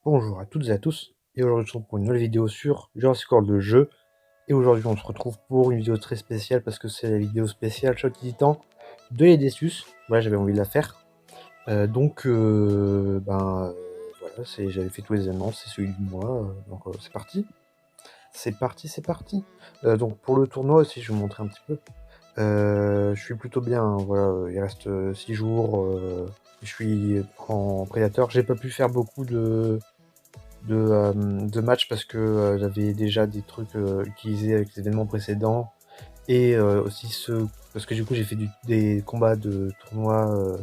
Bonjour à toutes et à tous, et aujourd'hui on se retrouve pour une nouvelle vidéo sur Jurassic World le jeu. Et aujourd'hui on se retrouve pour une vidéo très spéciale parce que c'est la vidéo spéciale Choc Titan de l'Edessus. Voilà, j'avais envie de la faire. Voilà, j'avais fait tous les événements, c'est celui du mois, c'est parti. C'est parti. Donc pour le tournoi aussi, je vais vous montrer un petit peu. Je suis plutôt bien, hein, voilà, il reste 6 jours, je suis en prédateur. J'ai pas pu faire beaucoup de matchs parce que j'avais déjà des trucs utilisés avec les événements précédents et aussi parce que du coup j'ai fait des combats de tournois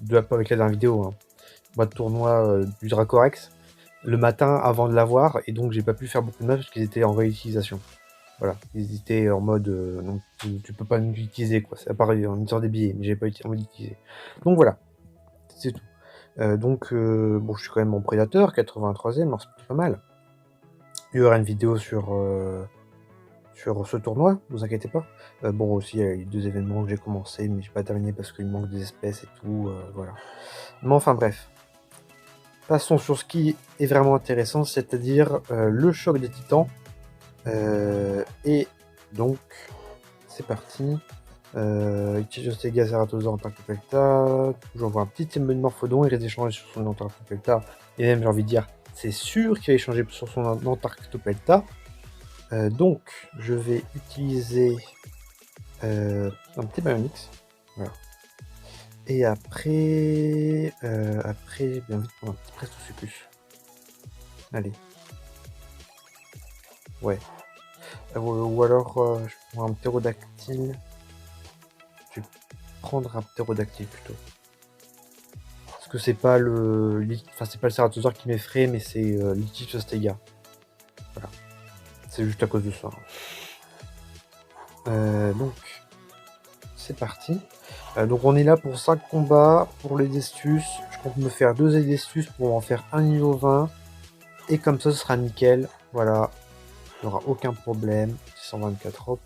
avec la dernière vidéo, hein. Combat de tournoi du Dracorex le matin avant de l'avoir, et donc j'ai pas pu faire beaucoup de matchs parce qu'ils étaient en réutilisation. Voilà, ils étaient en mode donc tu peux pas l'utiliser, quoi. C'est appareil en histoire des billets, mais j'ai pas envie d'utiliser. Donc voilà, c'est tout. Bon, je suis quand même en prédateur, 83ème, alors c'est pas mal. Il y aura une vidéo sur ce tournoi, ne vous inquiétez pas. Bon, aussi, il y a eu 2 événements que j'ai commencé, mais j'ai pas terminé parce qu'il manque des espèces et tout, voilà. Mais enfin bref. Passons sur ce qui est vraiment intéressant, c'est-à-dire le choc des titans. Et donc, c'est parti. Ichijostega Ceratosaurus Antarctopelta. Toujours un petit Morphodon, il risque d'échanger sur son Antarctopelta. Et même, j'ai envie de dire, c'est sûr qu'il va échanger sur son Antarctopelta. Donc, je vais utiliser un petit Baryonyx. Voilà. Et après, j'ai bien envie de prendre un petit Prestosuchus. Allez. Ouais. Ou alors, je prends un ptérodactyle. Je vais prendre un ptérodactyle plutôt. Parce que c'est pas le Ceratosaure qui m'effraie, mais c'est l'Ichthystostega. Voilà. C'est juste à cause de ça. Donc, c'est parti. Donc on est là pour 5 combats pour les Destus. Je compte me faire 2 Destus pour en faire un niveau 20. Et comme ça, ce sera nickel. Voilà. Il n'y aura aucun problème. 624 hop.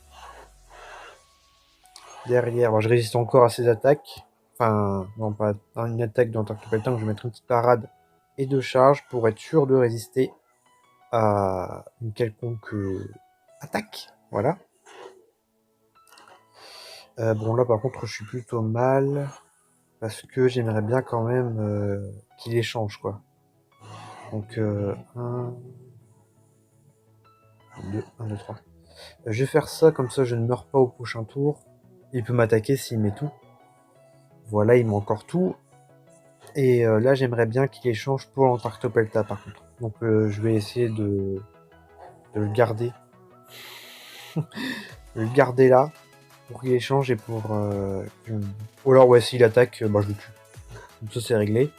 Derrière, bon, je résiste encore à ces attaques. Enfin, non, pas une attaque d'Antarctopelta, donc je vais mettre une petite parade et 2 charges pour être sûr de résister à une quelconque attaque. Voilà. Bon, là par contre, je suis plutôt mal. Parce que j'aimerais bien quand même qu'il échange, quoi. Donc, 1, 2, 1, 2, 3. Je vais faire ça, comme ça je ne meurs pas au prochain tour. Il peut m'attaquer s'il met tout. Voilà, il met encore tout. Et là, j'aimerais bien qu'il échange pour l'Antarctopelta, par contre. Donc, je vais essayer de le garder. Le garder là, pour qu'il échange et pour... Ou alors, ouais, s'il attaque, je le tue. Comme ça, c'est réglé.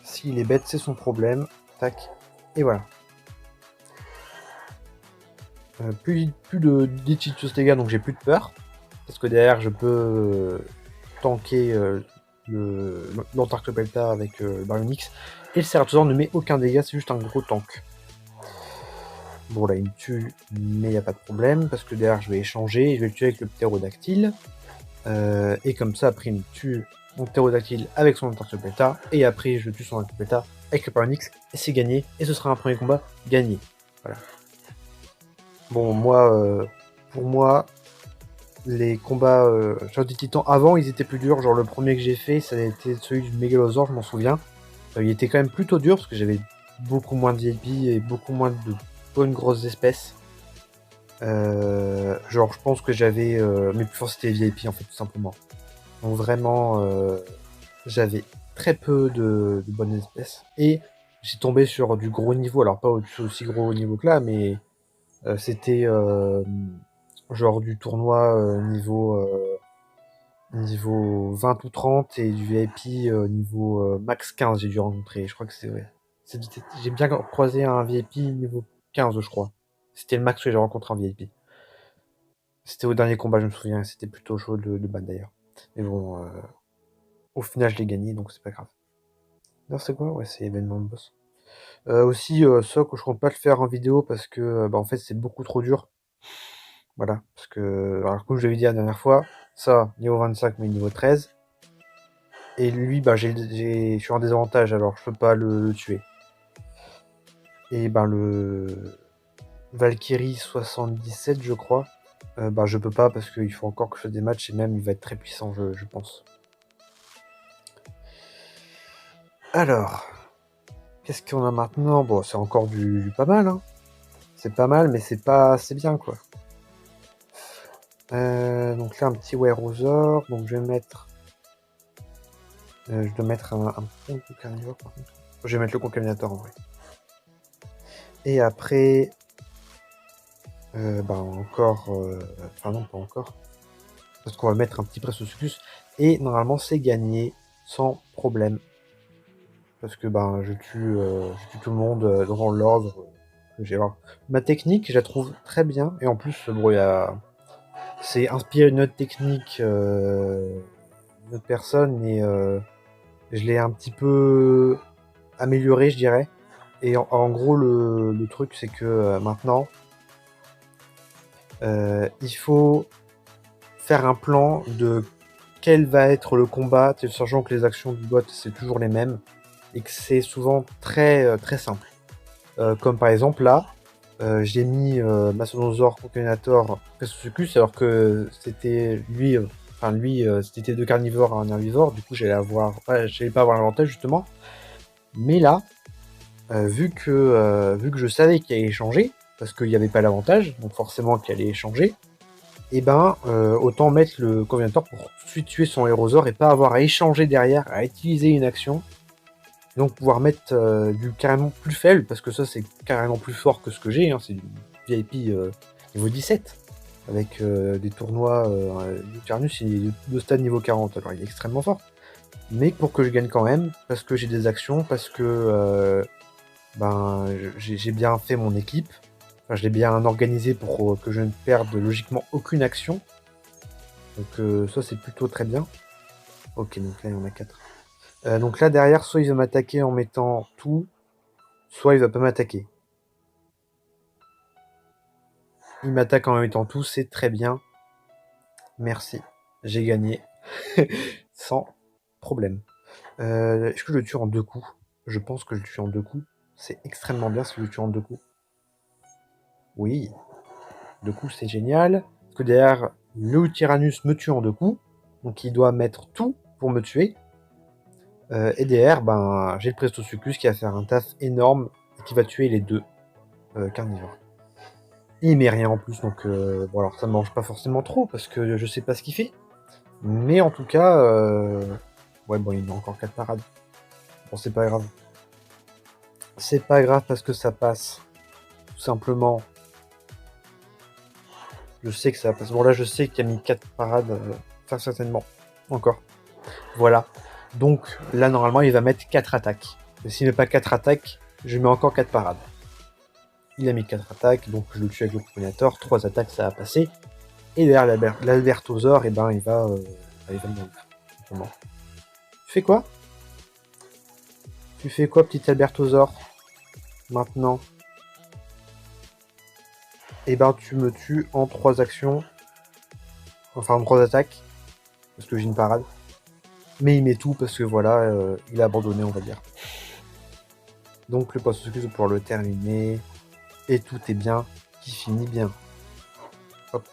S'il est bête, c'est son problème. Tac. Et voilà. Plus de d'Ichithostega, donc j'ai plus de peur. Parce que derrière, je peux tanker l'Antarctopelta avec le Baryonyx. Et le Ceratosaurus ne met aucun dégât, c'est juste un gros tank. Bon, là, il me tue, mais il n'y a pas de problème, parce que derrière, je vais échanger, et je vais le tuer avec le ptérodactyle. Et comme ça, après, il me tue mon ptérodactyle avec son Antarctopelta, et après, je tue son Antarctopelta avec le Baryonyx, et c'est gagné, et ce sera un premier combat gagné. Voilà. Bon, pour moi, les combats sur des titans avant, ils étaient plus durs. Genre, le premier que j'ai fait, ça a été celui du Mégalosaure, je m'en souviens. Il était quand même plutôt dur parce que j'avais beaucoup moins de VIP et beaucoup moins de bonnes grosses espèces. Genre, je pense que j'avais mes plus forts, c'était les VIP en fait, tout simplement. Donc, vraiment, j'avais très peu de bonnes espèces. Et j'ai tombé sur du gros niveau. Alors, pas aussi gros niveau que là, mais c'était genre du tournoi niveau 20 ou 30 et du VIP niveau max 15, j'ai dû rencontrer. Je crois que c'est vrai. J'ai bien croisé un VIP niveau 15, je crois. C'était le max que j'ai rencontré en VIP. C'était au dernier combat, je me souviens. C'était plutôt chaud de battre d'ailleurs. Mais bon, au final, je l'ai gagné, donc c'est pas grave. Non, c'est quoi? Ouais, c'est événement de boss. Aussi, ça, que je compte pas le faire en vidéo parce que, en fait, c'est beaucoup trop dur. Voilà, parce que, alors comme je l'avais dit la dernière fois, ça, niveau 25, mais niveau 13. Et lui, bah, je suis en désavantage, alors je peux pas le tuer. Et ben le Valkyrie 77, je crois, bah, je peux pas parce qu'il faut encore que je fasse des matchs et même il va être très puissant, je pense. Alors, qu'est-ce qu'on a maintenant? Bon, c'est encore du pas mal, hein. C'est pas mal, mais c'est pas assez bien, quoi. Donc là, un petit Weyerhaeuser, donc je vais mettre... je dois mettre un pont carnivore, par contre. Je vais mettre le concaminator, en vrai. Et après... bah encore... Enfin non, pas encore. Parce qu'on va mettre un petit Prestosuchus. Et normalement, c'est gagné sans problème. Parce que ben, je tue tout le monde dans l'ordre que j'ai. Alors, ma technique, je la trouve très bien. Et en plus, bon, c'est inspiré d'une autre technique, d'une autre personne. Et je l'ai un petit peu amélioré, je dirais. Et en gros, le truc, c'est que maintenant, il faut faire un plan de quel va être le combat, sachant que les actions du bot, c'est toujours les mêmes. Et que c'est souvent très, très simple. Comme par exemple là, j'ai mis Masonosaur Concaminator Prestosuchus alors que c'était lui, c'était deux carnivores à un herbivore, du coup j'allais pas avoir l'avantage justement. Mais là, vu que je savais qu'il allait changer, parce qu'il n'y avait pas l'avantage, donc forcément qu'il allait changer, et ben autant mettre le Concaminator pour tuer son Hérosaure et pas avoir à échanger derrière, à utiliser une action. Donc pouvoir mettre du carrément plus faible, parce que ça c'est carrément plus fort que ce que j'ai, hein, c'est du VIP niveau 17, avec des tournois Lucarnus, il est de stade niveau 40, alors il est extrêmement fort. Mais pour que je gagne quand même, parce que j'ai des actions, parce que j'ai bien fait mon équipe, enfin, je l'ai bien organisé pour que je ne perde logiquement aucune action. Donc ça c'est plutôt très bien. Ok, donc là il y en a 4. Donc là derrière, soit il va m'attaquer en mettant tout, soit il va pas m'attaquer. Il m'attaque en mettant tout, c'est très bien. Merci, j'ai gagné. Sans problème. Est-ce que je le tue en 2 coups? Je pense que je le tue en 2 coups. C'est extrêmement bien si je le tue en 2 coups. Oui, 2 coups c'est génial. Parce que derrière, le Tyrannus me tue en 2 coups. Donc il doit mettre tout pour me tuer. Et derrière, ben, j'ai le Prestosuchus qui va faire un taf énorme et qui va tuer les deux carnivores. Il met rien en plus, donc bon alors ça me mange pas forcément trop parce que je sais pas ce qu'il fait. Mais en tout cas, ouais bon il a encore 4 parades. Bon c'est pas grave. C'est pas grave parce que ça passe. Tout simplement. Je sais que ça passe. Bon là je sais qu'il a mis 4 parades, très certainement. Encore. Voilà. Donc là normalement il va mettre 4 attaques. Et s'il met pas 4 attaques, je mets encore 4 parades. Il a mis 4 attaques, donc je le tue avec le Concaminator, 3 attaques ça a passé. Et derrière l'Albertosaur, et ben il va mourir. Simplement. Tu fais quoi? Tu fais quoi, petit Albertosaur? Maintenant. Et ben tu me tues en 3 actions. Enfin en 3 attaques. Parce que j'ai une parade. Mais il met tout parce que voilà, il a abandonné on va dire. Donc le Prestosuchus pour le terminer. Et tout est bien qui finit bien. Hop.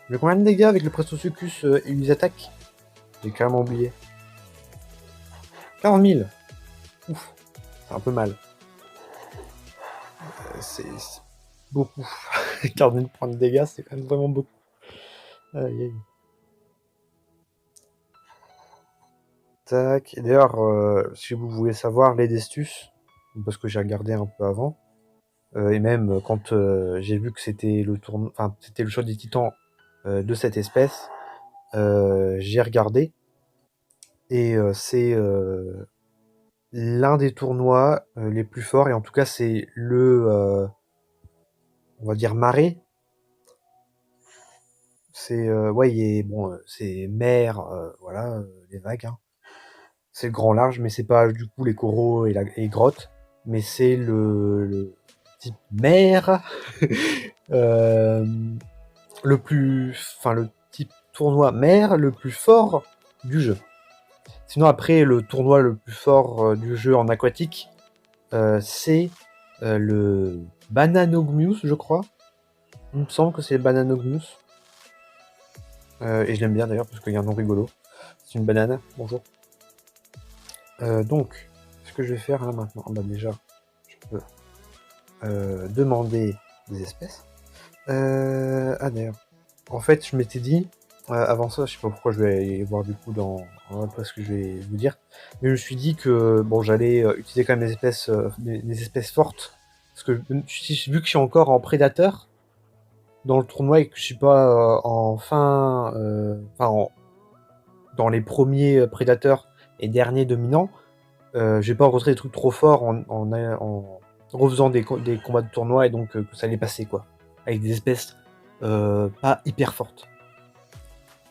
J'ai combien de dégâts avec le Prestosuchus et les attaques? J'ai carrément oublié. 40 000. Ouf. C'est un peu mal. C'est beaucoup. 40 000 points de dégâts, c'est quand même vraiment beaucoup. Aïe, aïe. Tac. Et d'ailleurs, si vous voulez savoir les Destus, parce que j'ai regardé un peu avant, et même quand j'ai vu que c'était le tournoi, enfin c'était le choix des titans de cette espèce, j'ai regardé et c'est l'un des tournois les plus forts et en tout cas c'est on va dire marée. C'est ouais, c'est mer, voilà, les vagues. Hein. C'est le grand large, mais c'est pas du coup les coraux et les grottes, mais c'est le type mer, le type tournoi mer le plus fort du jeu. Sinon, après, le tournoi le plus fort du jeu en aquatique, c'est le Bananogmus, je crois. Il me semble que c'est le Bananogmus. Et je l'aime bien d'ailleurs parce qu'il y a un nom rigolo. C'est une banane. Bonjour. Donc, ce que je vais faire là maintenant, bah déjà, je peux demander des espèces. Ah d'ailleurs, en fait, je m'étais dit, avant ça, je sais pas pourquoi je vais aller voir du coup dans ce que je vais vous dire, mais je me suis dit que bon, j'allais utiliser quand même des espèces fortes, parce que vu que je suis encore en prédateur dans le tournoi et que je suis pas dans les premiers prédateurs et derniers dominants, je vais pas rencontrer des trucs trop forts en refaisant des combats de tournoi et donc que ça allait passer quoi, avec des espèces pas hyper fortes.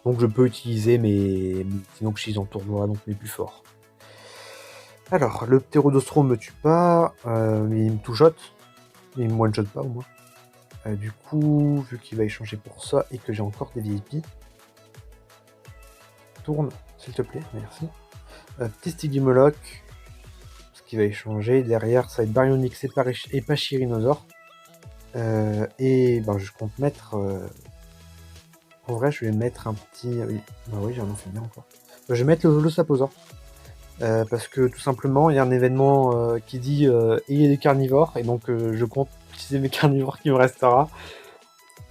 Donc je peux utiliser mes sinon que je suis en tournoi, donc mes plus forts. Alors, le Pterodostro me tue pas, mais il me two-shot. Il me one-shot pas au moins. Du coup, vu qu'il va échanger pour ça et que j'ai encore des VIP, tourne, s'il te plaît, merci. Petit Stygimoloch, ce qui va échanger. Derrière, ça va être Baryonyx et Pachyrhinosaure. Et ben, je compte mettre... En vrai, je vais mettre un petit... Oui, bah oui, j'en ai fait bien encore. Je vais mettre le Saposaure. Parce que tout simplement, il y a un événement qui dit ayez des carnivores, et donc je compte utiliser mes carnivores qui me restera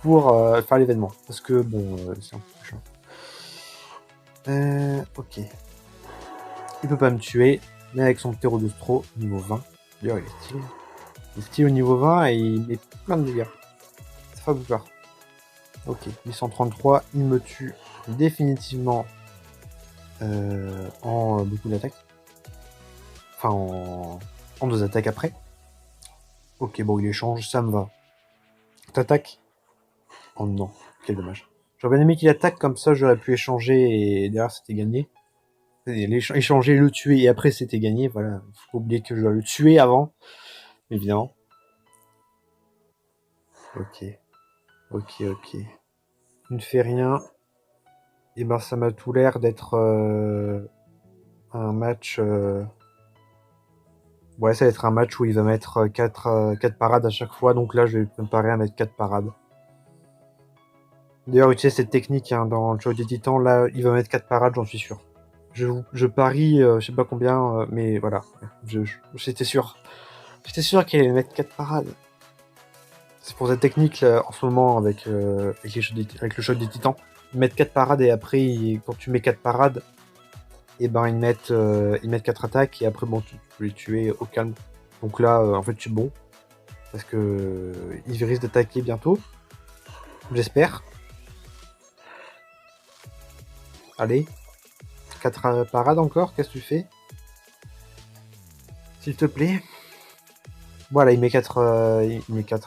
pour faire l'événement. Parce que bon, c'est un peu chiant. Ok. Il peut pas me tuer, mais avec son Pterodostro niveau 20. D'ailleurs, il est stylé. Il est stylé au niveau 20 et il met plein de dégâts. Ça fait peur. Ok, 833, il me tue définitivement en beaucoup d'attaques. Enfin, en 2 attaques après. Ok, bon, il échange, ça me va. T'attaques? Oh non, quel dommage. J'aurais bien aimé qu'il attaque, comme ça j'aurais pu échanger et derrière c'était gagné. Échanger, le tuer et après c'était gagné, voilà. Faut pas oublier que je dois le tuer avant, évidemment. Ok, ok. Il ne fait rien. Et ben ça m'a tout l'air d'être un match... Ouais, ça va être un match où il va mettre 4 parades à chaque fois, donc là je vais me préparer à mettre 4 parades. D'ailleurs, utiliser cette technique dans le show des titans, là, il va mettre 4 parades, j'en suis sûr. Je parie, je sais pas combien, mais voilà. J'étais sûr. J'étais sûr qu'il allait mettre 4 parades. C'est pour cette technique, là, en ce moment, avec le show des titans. Ils mettent 4 parades et après, quand tu mets 4 parades, et ben ils mettent 4 attaques et après, bon, tu peux les tuer au calme. Donc là, en fait, je suis bon. Parce que ils risquent d'attaquer bientôt. J'espère. Allez. 4 parades encore, qu'est-ce que tu fais? S'il te plaît. Voilà, il met 4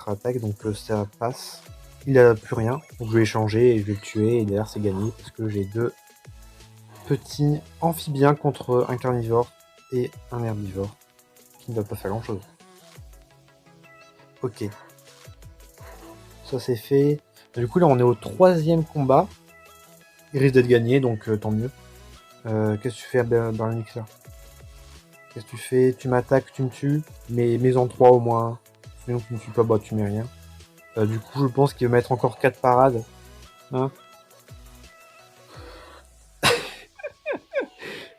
attaques, donc ça passe. Il a plus rien, donc je vais échanger et je vais le tuer, et derrière c'est gagné, parce que j'ai 2 petits amphibiens contre un carnivore et un herbivore, qui ne va pas faire grand chose. Ok. Ça c'est fait. Du coup là on est au 3e combat. Il risque d'être gagné, donc tant mieux. Qu'est-ce que tu fais dans le mixeur? Qu'est-ce que tu fais? Tu m'attaques, tu me tues, mais mets-en 3 au moins. Sinon tu ne me tues pas, bah tu mets rien. Du coup je pense qu'il va mettre encore 4 parades. Hein?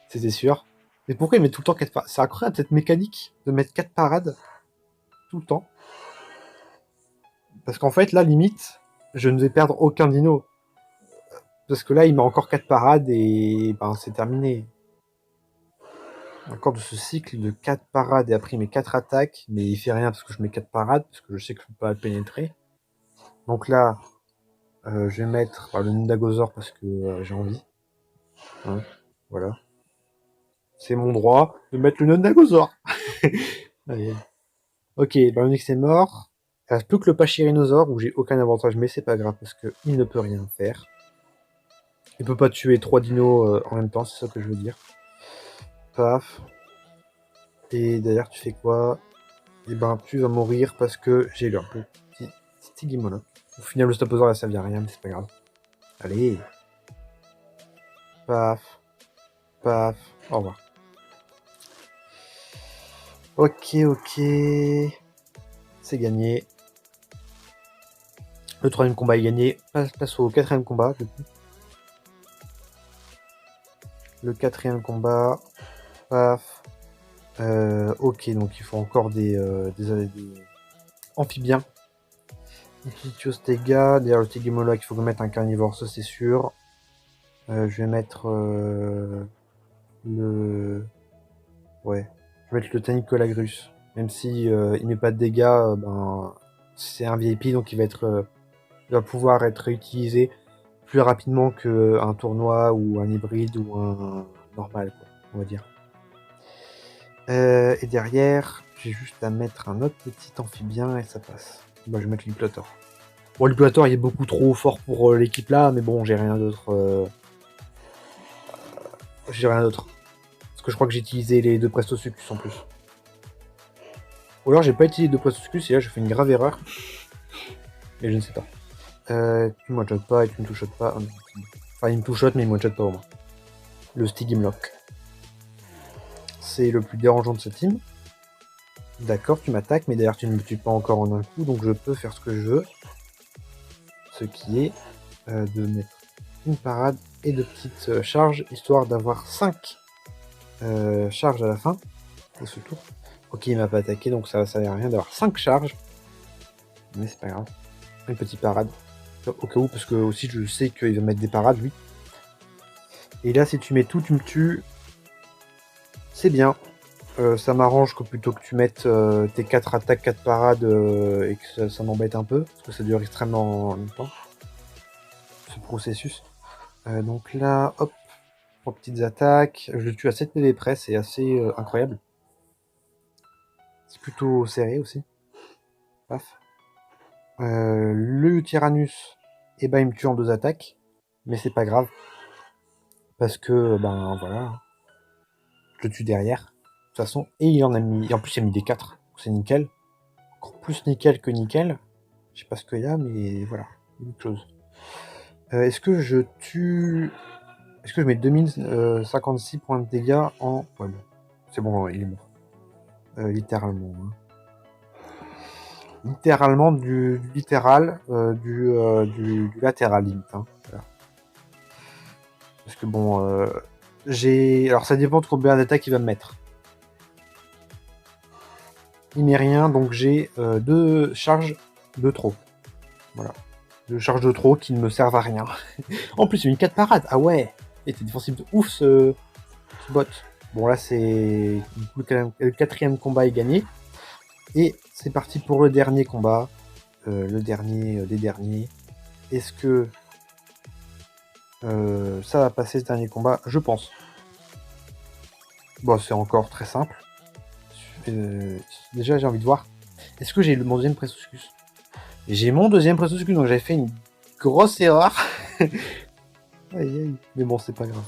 C'était sûr. Mais pourquoi il met tout le temps 4 parades? C'est incroyable cette mécanique de mettre 4 parades tout le temps. Parce qu'en fait là limite, je ne vais perdre aucun dino. Parce que là il met encore 4 parades et ben c'est terminé. Encore de ce cycle de 4 parades et après il met 4 attaques, mais il fait rien parce que je mets 4 parades, parce que je sais que je peux pas pénétrer. Donc là, je vais mettre le Nundagosaur parce que j'ai envie. Hein, voilà. C'est mon droit de mettre le Nundagosaur. Allez. Ok, Baryonyx est mort. Il reste plus que le Pachyrhinosaure où j'ai aucun avantage, mais c'est pas grave parce qu'il ne peut rien faire. Il peut pas tuer 3 dinos en même temps, c'est ça que je veux dire. Paf. Et d'ailleurs, tu fais quoi? Et ben, tu vas mourir parce que j'ai leur petit Stygimoloch. Au final, le Staposaure, là, ça vient à rien, mais c'est pas grave. Allez. Paf. Paf. Au revoir. Ok. C'est gagné. Le 3e combat est gagné. Passe au 4e combat. Le 4e combat. Paf. Ok, donc il faut encore des amphibiens. Stega. Derrière le Stegimoloch, il faut que je mette un carnivore, ça c'est sûr. Je vais mettre le... Ouais. Je vais mettre le Tanicolagrus. Même si il met pas de dégâts, ben c'est un VIP, donc il va pouvoir être réutilisé plus rapidement qu'un tournoi ou un hybride ou un normal, quoi, on va dire. Et derrière, j'ai juste à mettre un autre petit amphibien et ça passe. Bah, je vais mettre l'Iplator. Bon, l'Iplator il est beaucoup trop fort pour l'équipe là, mais bon, j'ai rien d'autre. J'ai rien d'autre. Parce que je crois que j'ai utilisé les 2 Prestosucus en plus. Ou alors j'ai pas utilisé les 2 Prestosucus et là je fais une grave erreur. Mais je ne sais pas. Tu me one-shot pas et tu me two-shot pas. Enfin, il me two-shot mais il me one-shot pas au moins. Le Stegimoloch. C'est le plus dérangeant de ce team. D'accord, tu m'attaques, mais d'ailleurs tu ne me tues pas encore en un coup, donc je peux faire ce que je veux. Ce qui est de mettre une parade et de petites charges, histoire d'avoir 5 charges à la fin de ce tour. Ok, il m'a pas attaqué, donc ça sert à rien d'avoir 5 charges. Mais c'est pas grave. Une petite parade. Au cas où, parce que aussi je sais qu'il va mettre des parades, lui. Et là, si tu mets tout, tu me tues. C'est bien. Ça m'arrange que plutôt que tu mettes tes 4 attaques, 4 parades et que ça m'embête un peu, parce que ça dure extrêmement longtemps, ce processus. Donc là, hop, 3 petites attaques. Je le tue à 7 PV près, c'est assez incroyable. C'est plutôt serré aussi. Paf. Le Tyrannus, eh ben, il me tue en 2 attaques, mais c'est pas grave. Parce que, ben voilà, je le tue derrière. De toute façon, et il en a mis. Et en plus, il a mis des 4. C'est nickel. Encore plus nickel que nickel. Je sais pas ce qu'il y a, mais voilà. Une chose. Est-ce que je tue. Est-ce que je mets 2056 points de dégâts en. Ouais, bon. C'est bon, il est mort. Littéralement. Hein. Littéralement du littéral, du latéral limite. Hein. Voilà. Parce que bon. Alors ça dépend de combien d'attaques il va me mettre. Il met rien, donc j'ai 2 charges de trop. Voilà. 2 charges de trop qui ne me servent à rien. En plus, il a une 4 parades. Ah ouais. Et t'es défensif de ouf ce bot. Bon là c'est le 4e combat est gagné. Et c'est parti pour le dernier combat. Le dernier des derniers. Est-ce que ça va passer ce dernier combat? Je pense. Bon, c'est encore très simple. Déjà j'ai envie de voir. Est-ce que j'ai mon deuxième Prestosucus? J'ai mon deuxième Prestosucus, donc j'avais fait une grosse erreur. Aïe aïe. Mais bon, c'est pas grave.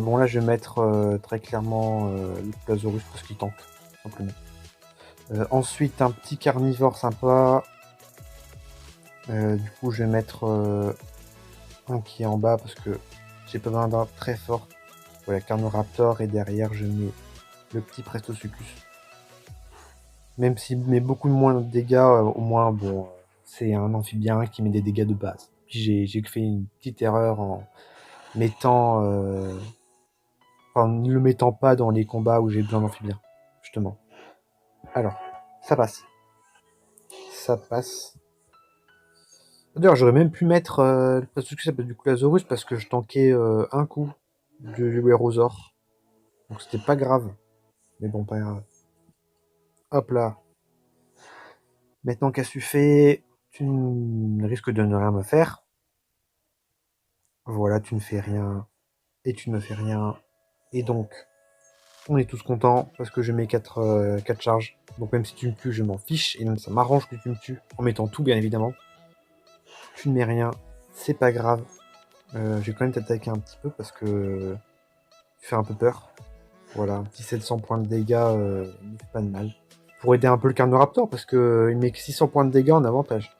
Bon, là, je vais mettre très clairement le Plazaurus parce qu'il tank, simplement. Ensuite, un petit carnivore sympa. Du coup, je vais mettre un qui est en bas parce que j'ai pas besoin d'un très fort. Voilà, Carnoraptor, et derrière, je mets le petit Prestosucus. Même s'il met beaucoup moins de dégâts, au moins, bon, c'est un amphibien qui met des dégâts de base. Puis j'ai fait une petite erreur en mettant... Enfin, ne le mettant pas dans les combats où j'ai besoin d'amphibiens, justement. Alors, ça passe. Ça passe. D'ailleurs, j'aurais même pu mettre le Prestosucus s'appelle du Clasaurus parce que je tankais un coup du Hérosaure. Donc c'était pas grave. Mais bon, pas grave. Hop là. Maintenant qu'à su fait, tu risques de ne rien me faire. Voilà, tu ne fais rien. Et tu ne me fais rien. Et donc, on est tous contents parce que je mets 4 charges. Donc même si tu me tues, je m'en fiche. Et même ça m'arrange que tu me tues en mettant tout, bien évidemment. Tu ne mets rien. C'est pas grave. Je vais quand même t'attaquer un petit peu parce que tu fais un peu peur. Voilà, un petit 700 points de dégâts, il ne fait pas de mal. Pour aider un peu le Carnoraptor parce que il met que 600 points de dégâts en avantage.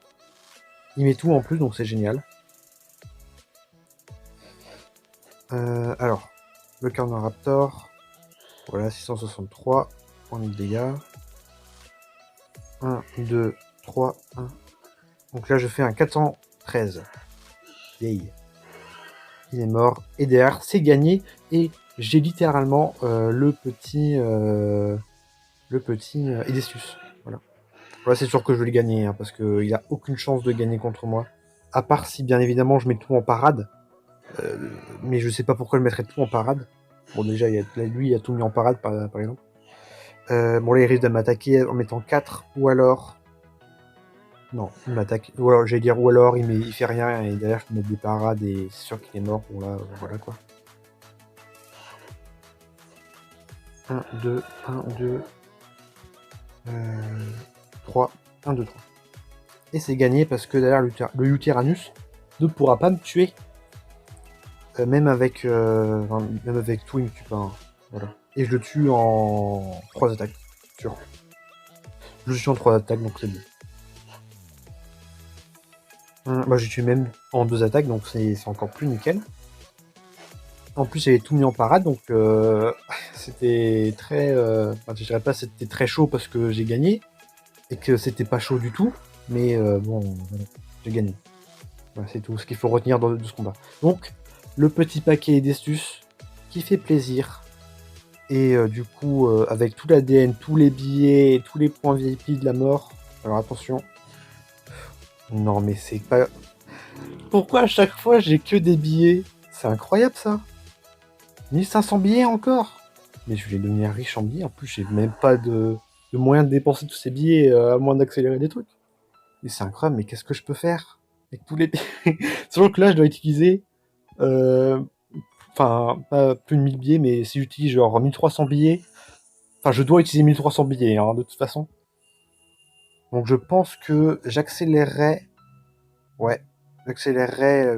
Il met tout en plus, donc c'est génial. Alors, le Carnoraptor. Voilà, 663 points de dégâts. 1, 2, 3, 1. Donc là, je fais un 413. Yay. Il est mort. Et derrière, c'est gagné. Et j'ai littéralement le petit Edestus. Voilà. Voilà, c'est sûr que je vais le gagner, hein, parce qu'il a aucune chance de gagner contre moi. À part si, bien évidemment, je mets tout en parade. Mais je sais pas pourquoi je mettrais tout en parade. Bon, déjà, lui, il a tout mis en parade, par exemple. Bon, là, il risque de m'attaquer en mettant 4, ou alors... Non, il m'attaque. Ou alors, j'allais dire, ou alors, il fait rien, et derrière, je peux mettre des parades, et c'est sûr qu'il est mort. Bon, là, voilà, quoi. 1, 2, 1, 2... 3, 1, 2, 3. Et c'est gagné parce que derrière le Uteranus ne pourra pas me tuer. Même avec tout, il me tue pas. Hein. Voilà. Et je le tue en 3 attaques. Sûr. Je le tue en 3 attaques, donc c'est bon. Moi, je tue même en 2 attaques, donc c'est encore plus nickel. En plus, j'avais tout mis en parade, donc c'était très... Enfin, je dirais pas c'était très chaud parce que j'ai gagné, et que c'était pas chaud du tout, mais bon, voilà, j'ai gagné. Voilà, c'est tout ce qu'il faut retenir de ce combat. Donc, le petit paquet d'Estus qui fait plaisir. Et du coup, avec tout l'ADN, tous les billets, tous les points VIP de la mort. Alors attention. Non, mais c'est pas... Pourquoi à chaque fois j'ai que des billets? C'est incroyable ça. 1500 billets encore. Mais je vais devenir riche en billets. En plus, j'ai même pas de moyen de dépenser tous ces billets à moins d'accélérer des trucs. Mais c'est incroyable, mais qu'est-ce que je peux faire avec tous les billets? Sachant que là, je dois utiliser... Enfin, pas plus de 1000 billets, mais si j'utilise genre 1300 billets... Enfin, je dois utiliser 1300 billets, hein, de toute façon. Donc je pense que j'accélérerai... Ouais, j'accélérerai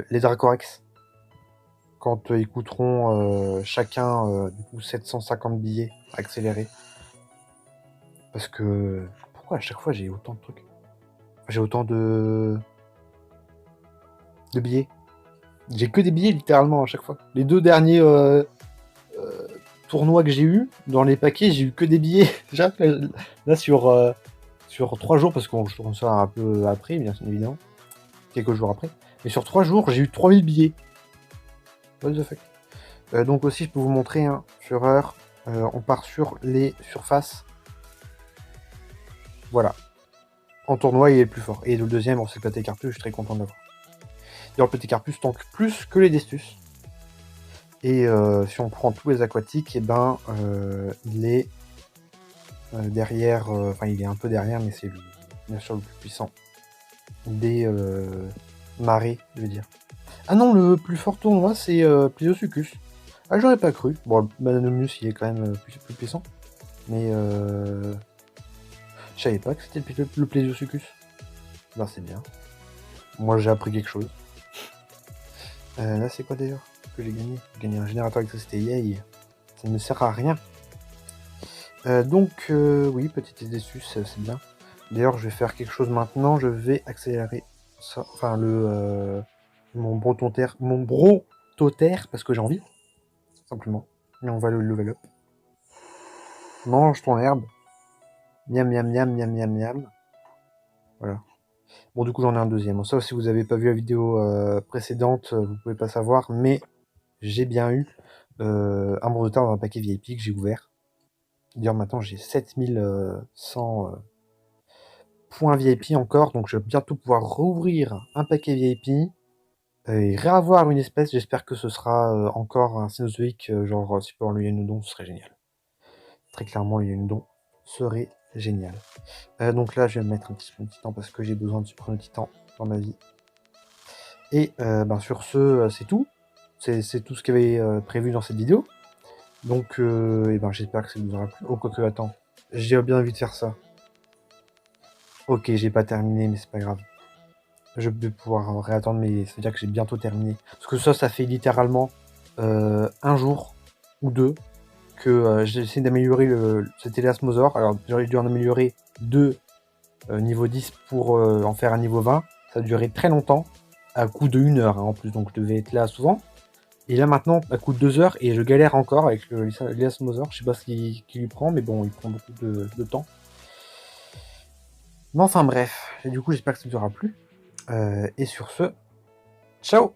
les Dracorex. Quand ils coûteront chacun du coup 750 billets accélérés. Parce que... Pourquoi à chaque fois j'ai autant de trucs? J'ai autant de billets. J'ai que des billets littéralement à chaque fois. Les 2 derniers tournois que j'ai eu dans les paquets, j'ai eu que des billets. Là sur 3 jours, parce qu'on tourne ça un peu après, bien évidemment. Quelques jours après. Mais sur 3 jours, j'ai eu 3000 billets. What the fuck. Donc aussi, je peux vous montrer un Fureur. On part sur les surfaces. Voilà. En tournoi, il est le plus fort. Et le deuxième, bon, c'est le Platycarpus, je suis très content de l'avoir. D'ailleurs, le Platycarpus tank plus que les Destus. Et si on prend tous les aquatiques, et ben, il est derrière... Enfin, il est un peu derrière, mais c'est bien sûr le plus puissant des marées, je veux dire. Ah non, le plus fort tournoi, c'est Plesiosuchus. Ah, j'aurais pas cru. Bon, le Bananomius, il est quand même plus puissant. Mais je savais pas que c'était le Plesiosuchus. Ben, c'est bien. Moi, j'ai appris quelque chose. Là, c'est quoi d'ailleurs que j'ai gagné? J'ai gagné un générateur d'électricité. Yay. Ça ne sert à rien. Donc, oui, petit Edestus, c'est bien. D'ailleurs, je vais faire quelque chose maintenant. Je vais accélérer ça. Enfin, mon Brototerre, parce que j'ai envie. Simplement. Et on va le level up. Mange ton herbe. Miam, miam, miam, miam, miam, miam. Voilà. Bon, du coup, j'en ai un deuxième. Ça, si vous n'avez pas vu la vidéo précédente, vous pouvez pas savoir, mais j'ai bien eu un Brototerre dans un paquet VIP que j'ai ouvert. D'ailleurs, maintenant, j'ai 7100 points VIP encore, donc je vais bientôt pouvoir rouvrir un paquet VIP et réavoir une espèce. J'espère que ce sera encore un Cénozoïque, genre Super Lionodon, ce serait génial. Très clairement, Lionodon serait génial. Donc là, je vais me mettre un petit peu de titan parce que j'ai besoin de supprimer le titan dans ma vie. Et sur ce, c'est tout. C'est tout ce qu'il y avait prévu dans cette vidéo. Donc, j'espère que ça vous aura plu. Oh, quoique, attends. J'ai bien envie de faire ça. Ok, j'ai pas terminé, mais c'est pas grave. Je vais pouvoir réattendre, mais ça veut dire que j'ai bientôt terminé. Parce que ça fait littéralement un jour ou 2 que j'ai essayé d'améliorer cet Elasmosaure. Alors, j'aurais dû en améliorer 2 niveau 10 pour en faire un niveau 20. Ça a duré très longtemps. à coup de 1 heure, hein, en plus, donc je devais être là souvent. Et là maintenant, à coup de 2 heures, et je galère encore avec l'Elias Mother. Je sais pas ce qui lui prend, mais bon, il prend beaucoup de temps. Mais enfin bref, et du coup j'espère que ça ne vous aura plu. Et sur ce, ciao!